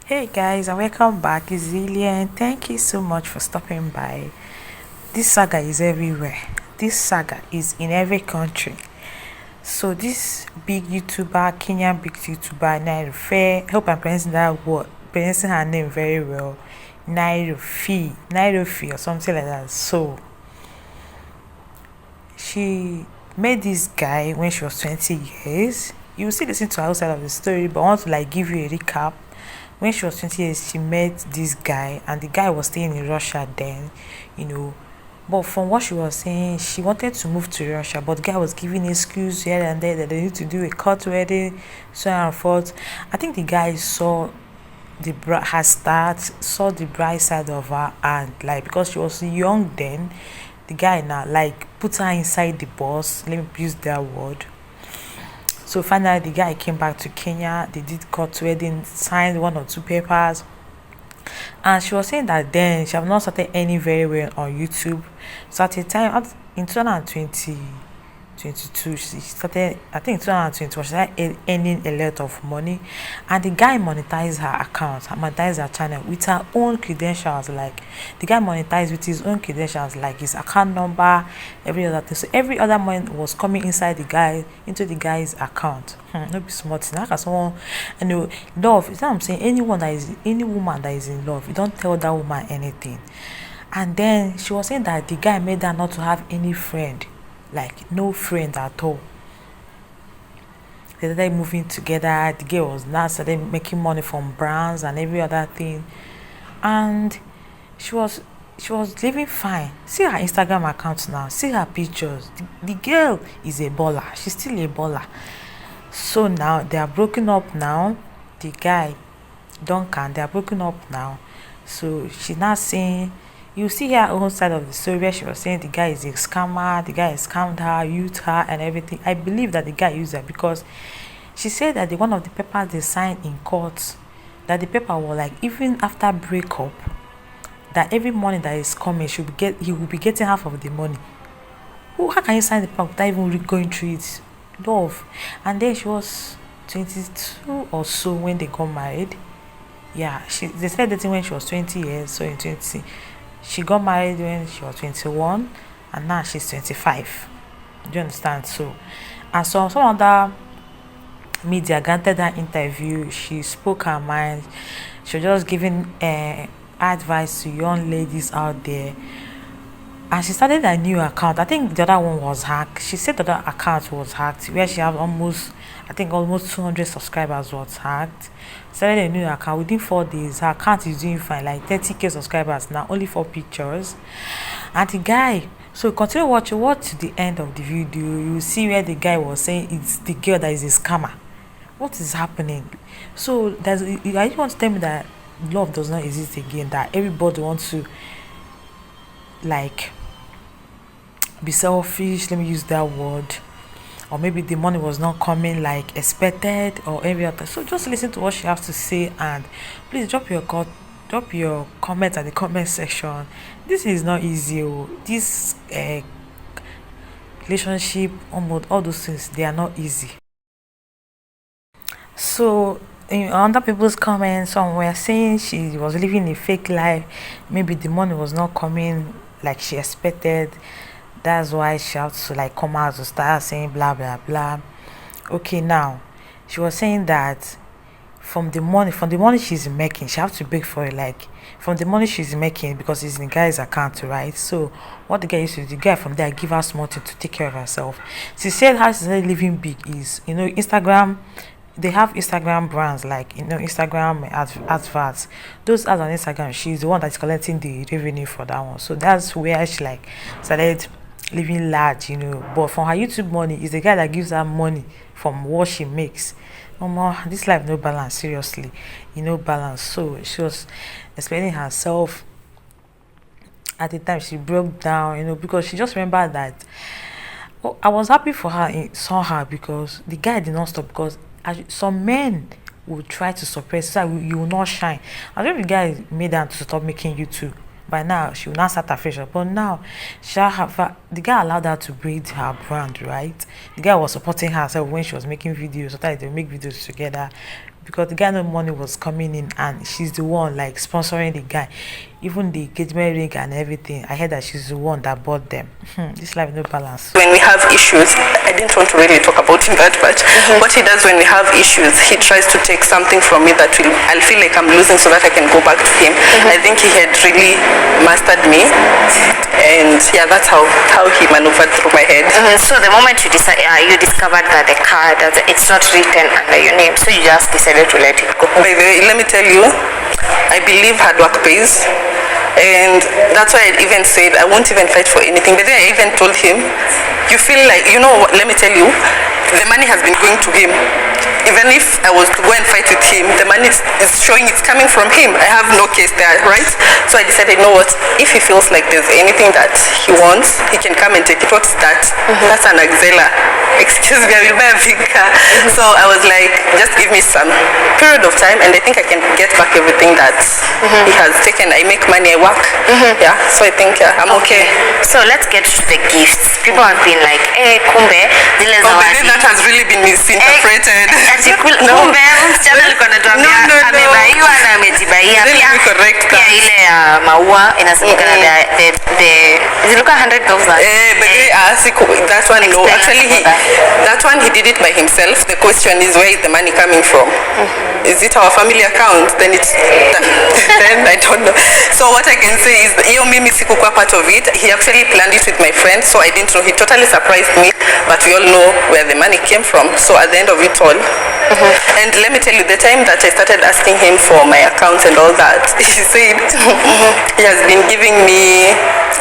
Hey guys, and welcome back. It's Zillian. Thank you so much for stopping by. This saga is everywhere. This saga is in every country. So this big YouTuber, Kenyan big YouTuber, Nairofey, hope I'm pronouncing her name very well. Nairofey or something like that. So she met this guy when she was 20 years. You will still listen to her outside of the story, but I want to give you a recap. When she was 20 years, she met this guy, and the guy was staying in Russia then, you know. But from what she was saying, she wanted to move to Russia, but the guy was giving excuse here and there that they need to do a court wedding, so on and forth. I think the guy saw her start, saw the bright side of her, and because she was young then, the guy now put her inside the bus. Let me use that word. So finally, the guy came back to Kenya. They did court wedding, signed one or two papers, and she was saying that then she have not started earning very well on YouTube. So at the time, in 2022, she started. I think 2020, she started earning a lot of money, and the guy monetized her account, monetized her channel with her own credentials. The guy monetized with his own credentials, like his account number, every other thing. So every other money was coming into the guy's account. No be smart. How can someone, love? Is that what I'm saying? Any woman that is in love, you don't tell that woman anything. And then she was saying that the guy made her not to have any friend, no friend at all. They started moving together. The girl was now started making money from brands and every other thing, and she was living fine. See her Instagram account now. See her pictures. The girl is a baller. She's still a baller. So now they are broken up now. The guy, Duncan, they are broken up now. So she's now saying, you see her own side of the story where she was saying the guy is a scammer, the guy has scammed her, used her and everything. I believe that the guy used her because she said that one of the papers they signed in court, that the paper was even after breakup, that every money that is coming he will be getting half of the money. How can you sign the paper without even going through it? Love. And then she was 22 or so when they got married. Yeah, they started dating when she was 20 years, so in 20 she got married when she was 21, and now she's 25. Do you understand? So, and so some other media granted that interview. She spoke her mind. She was just giving advice to young ladies out there. And she started a new account. I think the other one was hacked. She said the other account was hacked, where she had almost 200 subscribers was hacked. Started a new account within 4 days. Her account is doing fine, 30k subscribers now, only 4 pictures. And the guy, so continue watching. Watch to the end of the video. You see where the guy was saying it's the girl that is a scammer. What is happening? So I just want to tell me that love does not exist again. That everybody wants to be selfish. Let me use that word. Or maybe the money was not coming like expected or every other. So just listen to what she has to say, and please drop your comments at the comment section. This is not easy. This relationship, almost all those things, they are not easy. So in other people's comments, some were saying she was living a fake life. Maybe the money was not coming like she expected. That's why she had to come out to start saying blah blah blah. Okay, now she was saying that from the money she's making, she have to beg for it. From the money she's making, because it's in the guy's account, right? So what the guy used to do, the guy from there give her small thing to take care of herself. She said how she started living big is, Instagram. They have Instagram brands Instagram adverts. Those ads on Instagram, she's the one that's collecting the revenue for that one. So that's where she started living large, But from her YouTube money, is the guy that gives her money from what she makes. This life no balance, seriously. Balance. So she was explaining herself. At the time she broke down, because she just remembered that I was happy for her, saw her, because the guy did not stop, because some men will try to suppress so you will not shine. I don't know if the guy made her to stop making YouTube. By now she will not start afresh, but now the guy allowed her to build her brand, right? The guy was supporting her when she was making videos. Sometimes they make videos together, because the guy no money was coming in, and she's the one like sponsoring the guy, even the engagement ring and everything. I heard that she's the one that bought them. This life no balance. When we have issues, I didn't want to really talk about him that much. What he does when we have issues, he tries to take something from me that I'll feel like I'm losing so that I can go back to him. I think he had really mastered me, and yeah, that's how he maneuvered through my head. So the moment you discovered that the card, it's not written under your name, so you just decided to let it go. By the way, let me tell you, I believe hard work pays. And that's why I even said I won't even fight for anything. But then I even told him, you feel like, you know what, let me tell you, the money has been going to him. Even if I was to go and fight with him, the money is showing it's coming from him. I have no case there, right? So I decided, you know what, if he feels like there's anything that he wants, he can come and take it. What's that? That's an Axela. Excuse me, I will buy a big car. So I was like, just give me some period of time, and I think I can get back everything that he has taken. I make money, I work. Yeah, so I think I'm okay. So let's get to the gifts. People have been like, kumbe, zile zawadi. That has really been misinterpreted. Kumbe, msichana alikuwa anatuambia amebaiwa na amejibaia. Pia ile ya maua inasemekana zilikuwa 100,000. But that one, no. Actually, that one he did it by himself. The question is, where is the money coming from? Is it our family account? Then I don't know. So what I can say is, mimi sikukuwa part of it. He actually planned it with my friend, so I didn't know. He totally surprised me, but we all know where the money came from. So at the end of it all, and let me tell you, the time that I started asking him for my account and all that, he said he has been giving me,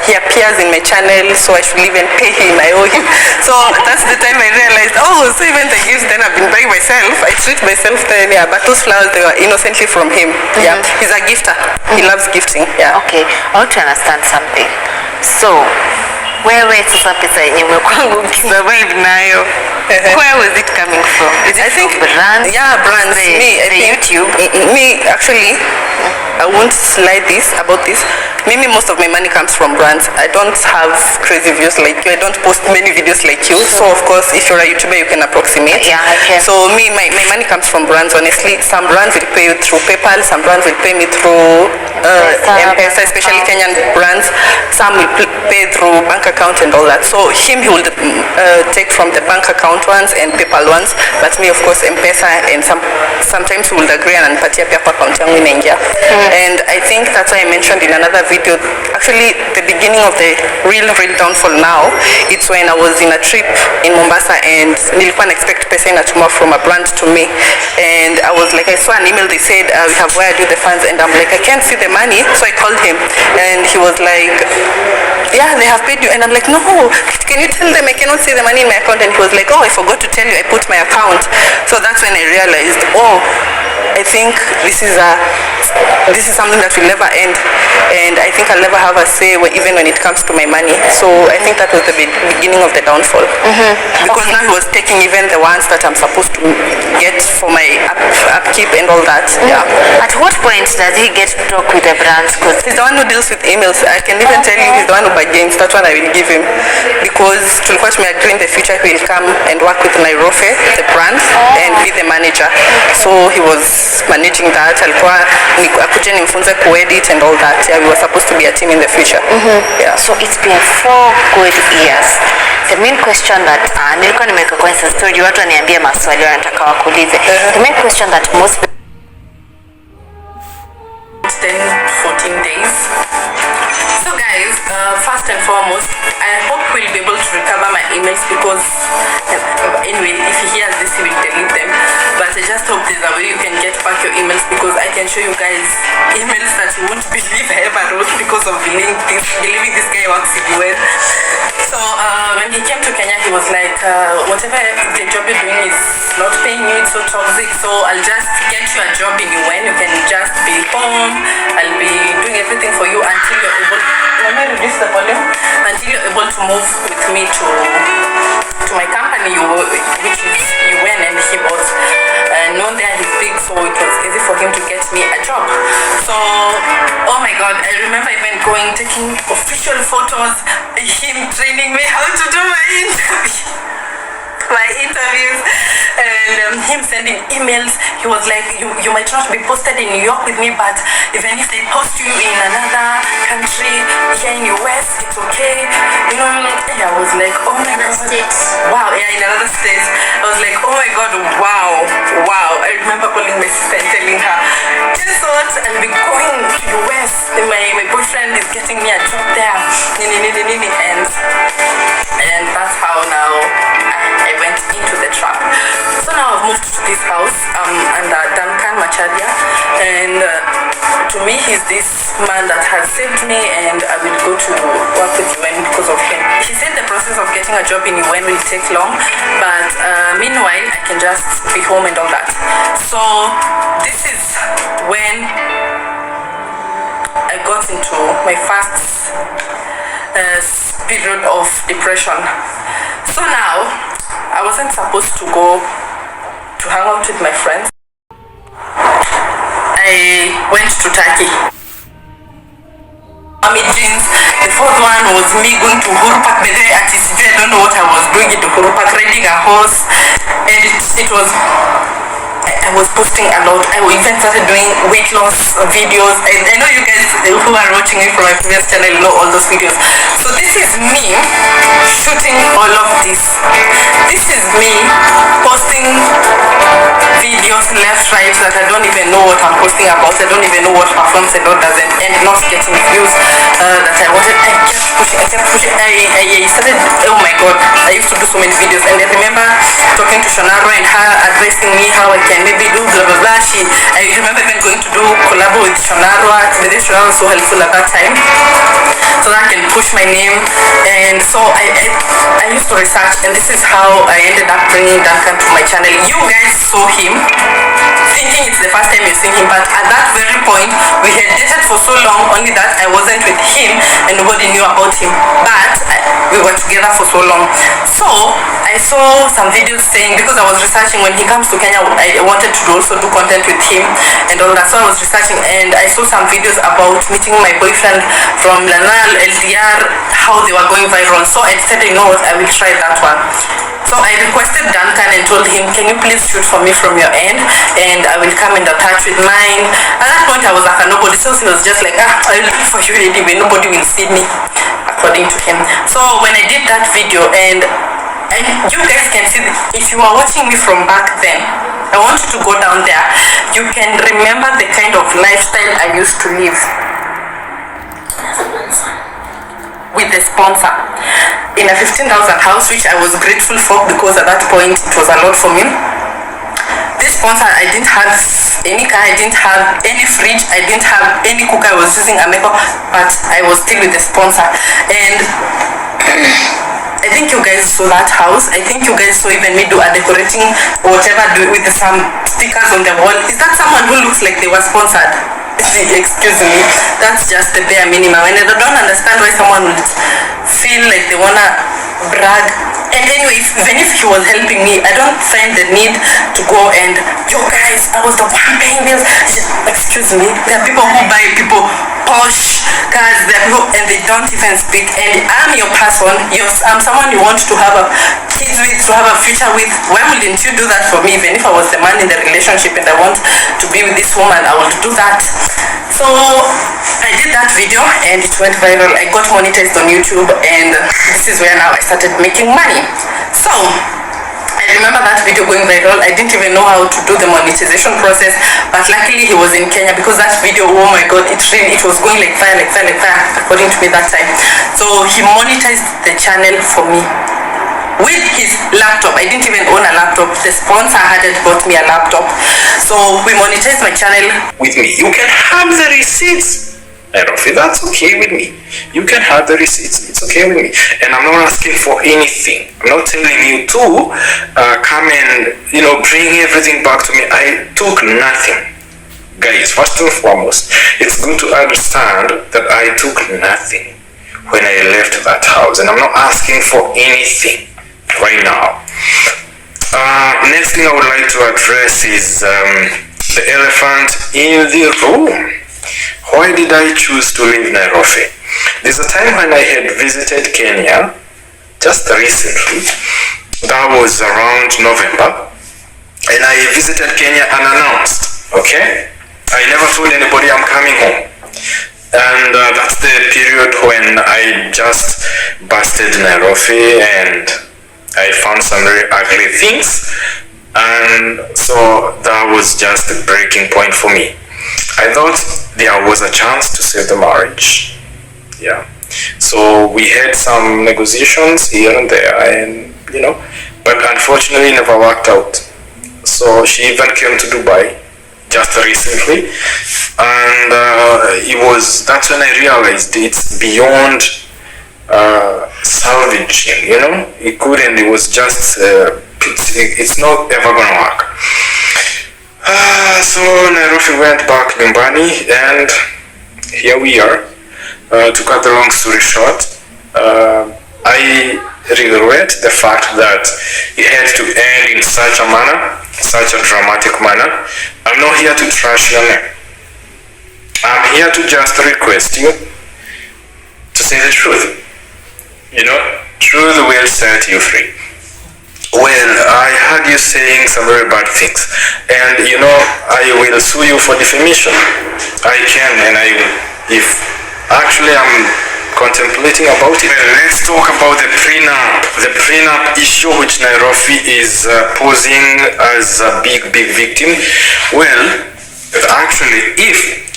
he appears in my channel, so I should even pay him, I owe him. So that's the time I realized, so even the gifts then I've been buying myself. I treat myself then, yeah, but those flowers, they were innocently from him. Yeah, he's a gifter. He loves gifting. Yeah. Okay, I want to understand something. So wewe sasa pesa yenye umekuwa ukisurvive nayo, where was it coming from? Is it from brands? Yeah, brands. The YouTube? Me, actually, I won't lie about this. Maybe most of my money comes from brands. I don't have crazy views like you. I don't post many videos like you. So of course, if you're a YouTuber, you can approximate. Yeah, I can. So my money comes from brands. Honestly, some brands will pay you through PayPal. Some brands will pay me through M-Pesa, especially Kenyan brands. Some will pay through bank account and all that. So he will take from the bank account ones and PayPal ones. But me, of course, M-Pesa, and sometimes we will agree and patia pia account yangu inaingia. And I think that's why I mentioned in another video, actually the beginning of the real downfall now, it's when I was in a trip in Mombasa and nilikuwa expect pesa inatuma from a brand to me, and I was like, I saw an email, they said we have wired you the funds, and I'm like, I can't see the money. So I called him and he was like, yeah, they have paid you. And I'm like, no, can you tell them I cannot see the money in my account? And he was like, I forgot to tell you, I put my account. So that's when I realized, I think this is something that will never end, and I think I'll never have a say even when it comes to my money. So I think that was the beginning of the downfall, because now he was taking even the ones that I'm supposed to get for my upkeep and all that. Yeah. At what point does he get to talk with the brands? Because he's the one who deals with emails. I can even tell you he's the one who bargains. That one I will give him, because tulikuwa tumeagree in the future he will come and work with Nairofey, the brand, and be the manager. So he was managing that. Alikuwa akuje nimfunze kuedit and all that. Yeah, we were supposed to be a team in the future. Yeah. So it's been 4 good years. The main question that nilikuwa nimeweka kwa Insta story, watu waniambia maswali wanataka wakuulize. The main question that most 10-14 days. So guys, first and foremost, I hope we'll be able to recover my emails, because anyway, if he hears this, he will delete them. But I just hope there's a way you can get back your emails, because I can show you guys emails that you won't believe I ever wrote because of believing this guy works in the well. So when he came to Kenya, he was like, whatever the job you're doing is not paying you, it's so toxic, so I'll just get you a job in UN. You can just be home, I'll be doing everything for you until you're able to move with me to my company, which is UN, and he was known there, he's big, so it was easy for him to get me a job. So oh my god, I remember even taking official photos, him training me how to do my interview. my interviews, and him sending emails. He was like, you might not be posted in New York with me, but even if they post you in another country, here in US, it's okay. You know, I was like, oh my god. Wow, yeah, in another state. I was like, oh my god, wow. I remember calling my sister and telling her, guess what? I'll be going to US. My boyfriend is getting me a job there. And that's how now I went into the trap. So now I've moved to this house under Duncan Macharia, and to me he's this man that has saved me, and I will go to work with UN because of him. He said the process of getting a job in UN will take long, but meanwhile I can just be home and all that. So this is when I got into my first period of depression. So now I wasn't supposed to go to hang out with my friends. I went to Turkey. Army jeans. The fourth one was me going to Uhuru Park. But then at this I don't know what I was doing in Uhuru Park, riding a horse, and it was. I was posting a lot. I even started doing weight loss videos. I know you guys who are watching me from my previous channel know all those videos. So this is me shooting all of this. This is me posting videos left, right, that I don't even know what I'm posting about. I don't even know what performs and what doesn't, and not getting views that I wanted. I kept pushing. I started, oh my god, I used to do so many videos, and I remember talking to Shonaro and her advising me how I can maybe do blah blah blah. I remember even going to do collab with Shonaro. Shonaro was so helpful at that time, so that I can push my name. And so I used to research, and this is how I ended up bringing Duncan to my channel. You guys saw him thinking it's the first time you're seeing him, but at that very point we had dated for so long, only that I wasn't with him and nobody knew about him, but we were together for so long. So I saw some videos saying, because I was researching when he comes to Kenya, I wanted to also do content with him and all that. So I was researching, and I saw some videos about meeting my boyfriend from Lanal, LDR, how they were going viral. So I decided, you know what, I will try that one. So I requested Duncan and told him, can you please shoot for me from your end, and I will come and attach with mine. At that point I was like, nobody, so he was just like, I will do it for you anyway, nobody will see me, according to him. So when I did that video, and you guys can see, if you are watching me from back then, I want you to go down there, you can remember the kind of lifestyle I used to live with the sponsor in a 15,000 house, which I was grateful for, because at that point it was a lot for me. This sponsor, I didn't have any car, I didn't have any fridge, I didn't have any cooker, I was using a makeup, but I was still with the sponsor. And I think you guys saw that house. I think you guys saw even me do a decorating or whatever, do with some stickers on the wall. Is that someone who looks like they were sponsored? Excuse me, that's just the bare minimum, and I don't understand why someone would feel like they wanna brag. And anyway, even if he was helping me, I don't find the need to go and, yo guys, I was the one paying bills. Excuse me, there are people who buy people posh cars, there are people, and they don't even speak. And I'm your person, I'm someone you want to have a kids with, to have a future with. Why wouldn't you do that for me? Even if I was the man in the relationship and I want to be with this woman, I would do that. So I did that video and it went viral. I got monetized on YouTube, and this is where now I started making money. So I remember that video going viral. I didn't even know how to do the monetization process, but luckily he was in Kenya, because that video, oh my god, it was going like fire, according to me that time. So he monetized the channel for me with his laptop. I didn't even own a laptop. The sponsor hadn't bought me a laptop. So we monetized my channel with me. You can have the receipts, Nairofey. That's okay with me. You can have the receipts. It's okay with me. And I'm not asking for anything. I'm not telling you to come and bring everything back to me. I took nothing. Guys, first and foremost, it's good to understand that I took nothing when I left that house, and I'm not asking for anything right now. Next thing I would like to address is the elephant in the room. Why did I choose to leave Nairofey? There's a time when I had visited Kenya just recently, That was around November. And I visited Kenya unannounced, okay? I never told anybody I'm coming home. And that's the period when I just busted Nairofey and I found some very ugly things. And so that was just the breaking point for me. I thought there was a chance to save the marriage. Yeah. So we had some negotiations here and there, and but unfortunately it never worked out. So she even came to Dubai just recently, and that's when I realized it's beyond salvaging. It was just it's not ever gonna work. So Nairofey went back Nyumbani, and here we are. To cut the long story short, I regret the fact that it had to end in such a manner, such a dramatic manner. I'm not here to trash your name. I'm here to just request you to say the truth. Truth will set you free. Well, I heard you saying some very bad things, and I will sue you for defamation. I can, and I will. If actually I'm contemplating about it. Well, let's talk about the prenup issue, which Nairofey is posing as a big victim. Well, actually,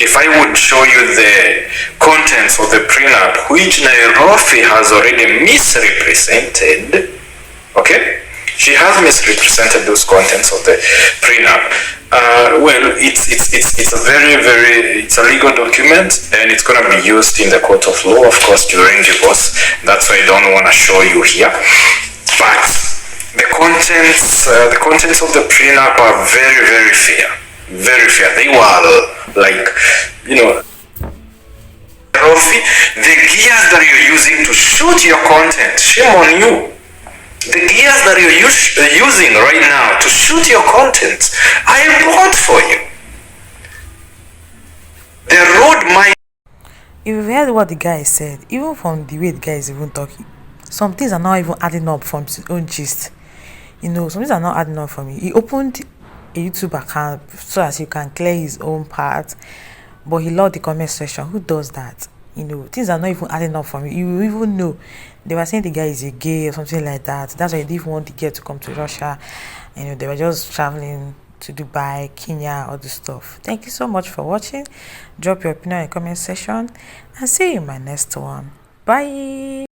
if I would show you the contents of the prenup, which Nairofey has already misrepresented, okay? She has misrepresented those contents of the prenup. Well, it's a legal document, and it's going to be used in the court of law, of course, during divorce. That's why I don't want to show you here. But the contents of the prenup are very, very fair. Very fair. They were like, Nairofey, the gears that you're using to shoot your content, shame on you. The gears that you're using right now to shoot your content, I bought for you. The road might... If you heard what the guy said, even from the way the guy is even talking, some things are not even adding up from his own gist. Some things are not adding up for me. He opened a YouTube account so as he can clear his own part, but he loved the comment section. Who does that? Things are not even adding up for me. You even know they were saying the guy is a gay or something like that. That's why they didn't want the girl to come to Russia. They were just traveling to Dubai, Kenya, all this stuff. Thank you so much for watching. Drop your opinion in the comment section, and see you in my next one. Bye.